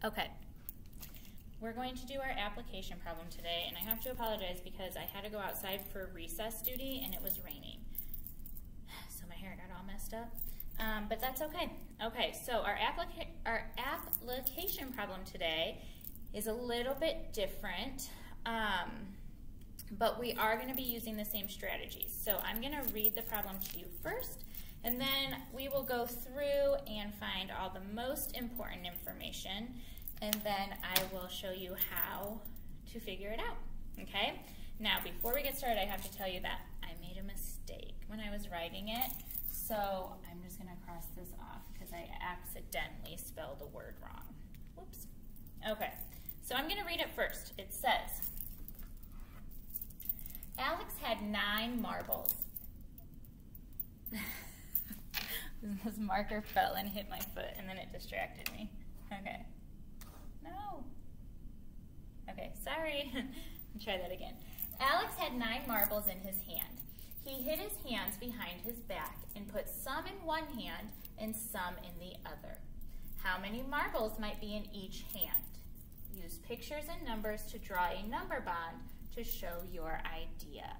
Okay, we're going to do our application problem today, and I have to apologize because I had to go outside for recess duty and it was raining. So my hair got all messed up, but that's okay. Okay, so our application problem today is a little bit different, but we are going to be using the same strategies. So I'm going to read the problem to you first, and then we will go through and find all the most important information, and then I will show you how to figure it out, okay? Now, before we get started, I have to tell you that I made a mistake when I was writing it, so I'm just going to cross this off because I accidentally spelled a word wrong. Whoops. Okay, so I'm going to read it first. It says, Alex had 9 marbles. This marker fell and hit my foot, and then it distracted me. Okay. No. Okay, sorry. Try that again. Alex had 9 marbles in his hand. He hid his hands behind his back and put some in one hand and some in the other. How many marbles might be in each hand? Use pictures and numbers to draw a number bond to show your idea.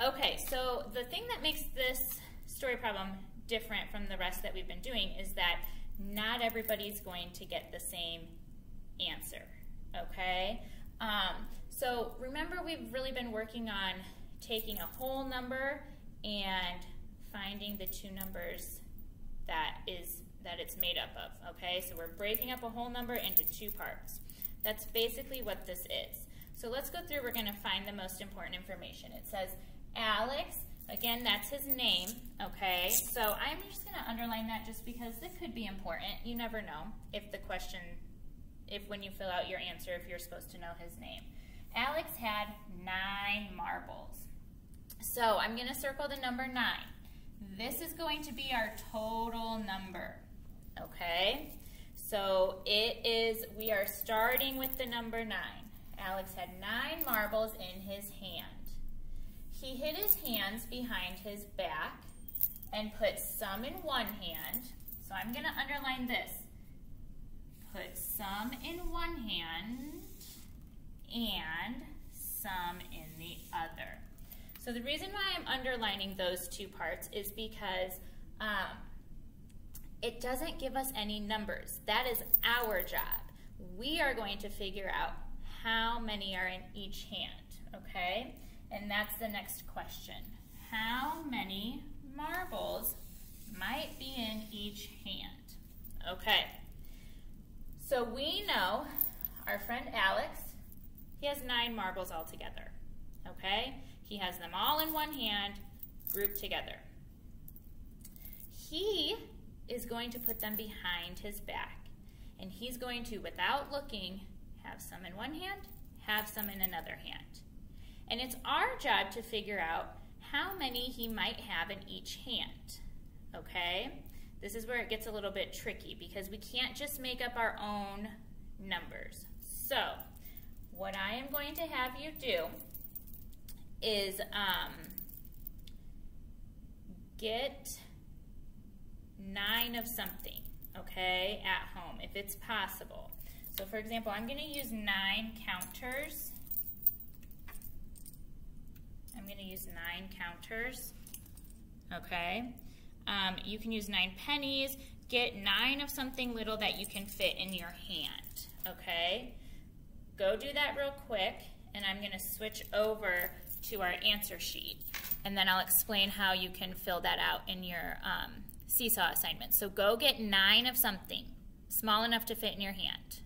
Okay, so the thing that makes this story problem different from the rest that we've been doing is that not everybody's going to get the same answer, okay? So remember, we've really been working on taking a whole number and finding the 2 numbers that it's made up of, okay? So we're breaking up a whole number into 2 parts. That's basically what this is. So let's go through. We're going to find the most important information. It says Alex, again, that's his name, okay? So I'm just going to underline that just because it could be important. You never know if the question, if when you fill out your answer, if you're supposed to know his name. Alex had 9 marbles. So I'm going to circle the number 9. This is going to be our total number, okay? So we are starting with the number 9. Alex had 9 marbles in his hand. He hid his hands behind his back and put some in one hand. So I'm going to underline this. Put some in one hand and some in the other. So the reason why I'm underlining those 2 parts is because it doesn't give us any numbers. That is our job. We are going to figure out how many are in each hand, okay? And that's the next question. How many marbles might be in each hand? Okay. So we know our friend Alex, he has 9 marbles all together, okay? He has them all in one hand, grouped together. He is going to put them behind his back, and he's going to, without looking, have some in one hand, have some in another hand. And it's our job to figure out how many he might have in each hand, okay? This is where it gets a little bit tricky because we can't just make up our own numbers. So what I am going to have you do is get 9 of something, okay, at home, if it's possible. So for example, I'm going to use 9 counters. I'm going to use 9 counters, okay? You can use 9 pennies. Get 9 of something little that you can fit in your hand, okay? Go do that real quick, and I'm going to switch over to our answer sheet, and then I'll explain how you can fill that out in your Seesaw assignment. So go get 9 of something small enough to fit in your hand.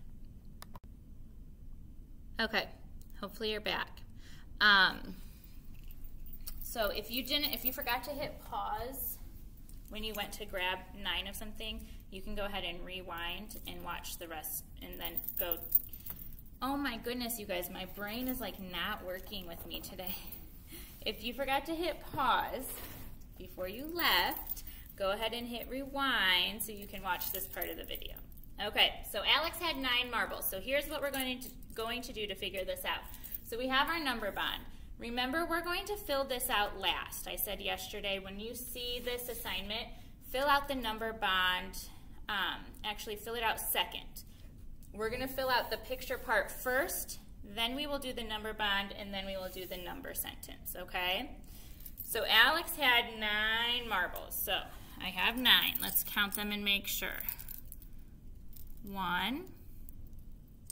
Okay, hopefully you're back. So if you forgot to hit pause when you went to grab 9 of something, you can go ahead and rewind and watch the rest and then go. Oh my goodness, you guys, my brain is like not working with me today. If you forgot to hit pause before you left, go ahead and hit rewind so you can watch this part of the video. Okay, so Alex had 9 marbles. So here's what we're going to do to figure this out. So we have our number bond. Remember, we're going to fill this out last. I said yesterday, when you see this assignment, fill out the number bond, actually fill it out second. we're going to fill out the picture part first, then we will do the number bond, and then we will do the number sentence, okay? So Alex had 9 marbles. So I have 9. Let's count them and make sure. 1,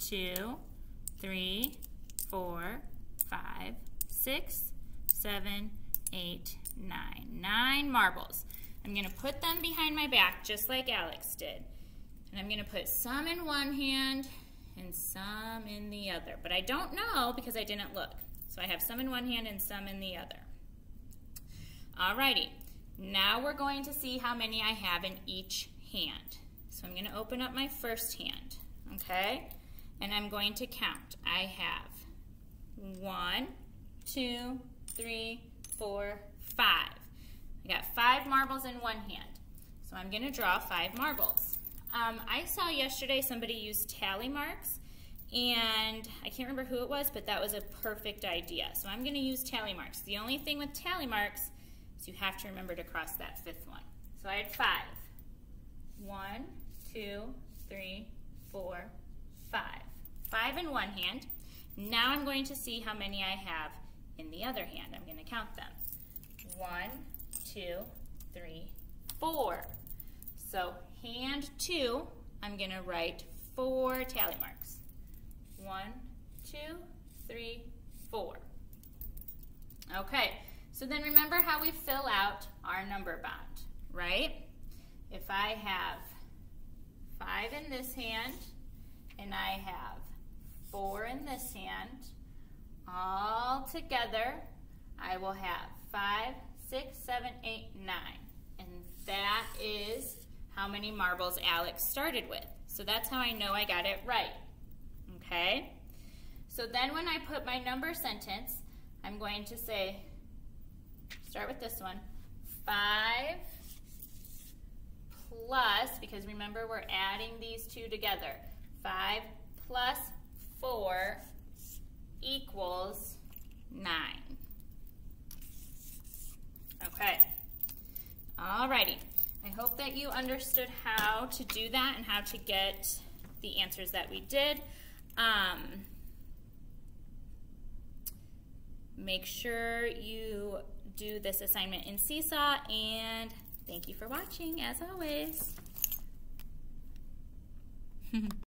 2, 3, 4, 5, 6, 7, 8, 9. 9 marbles. I'm going to put them behind my back just like Alex did. And I'm going to put some in one hand and some in the other. But I don't know because I didn't look. So I have some in one hand and some in the other. Alrighty. Now we're going to see how many I have in each hand. So I'm going to open up my first hand. Okay? And I'm going to count. I have 1, 2, 3, 4, 5. I got 5 marbles in one hand. So I'm going to draw 5 marbles. I saw yesterday somebody use tally marks, and I can't remember who it was, but that was a perfect idea. So I'm going to use tally marks. The only thing with tally marks is you have to remember to cross that 5th one. So I had 5. 1, 2, 3, 4, 5. 5 in one hand. Now I'm going to see how many I have in the other hand. I'm going to count them. 1, 2, 3, 4. So hand 2, I'm going to write 4 tally marks. 1, 2, 3, 4. Okay, so then remember how we fill out our number bond, right? If I have 5 in this hand and I have 4 in this hand, all together I will have 5, 6, 7, 8, 9. And that is how many marbles Alex started with. So that's how I know I got it right. Okay? So then when I put my number sentence, I'm going to say, start with this one, 5 plus, because remember we're adding these two together, 5 plus 4 equals 9. Okay. Alrighty. I hope that you understood how to do that and how to get the answers that we did. Make sure you do this assignment in Seesaw, and thank you for watching, as always.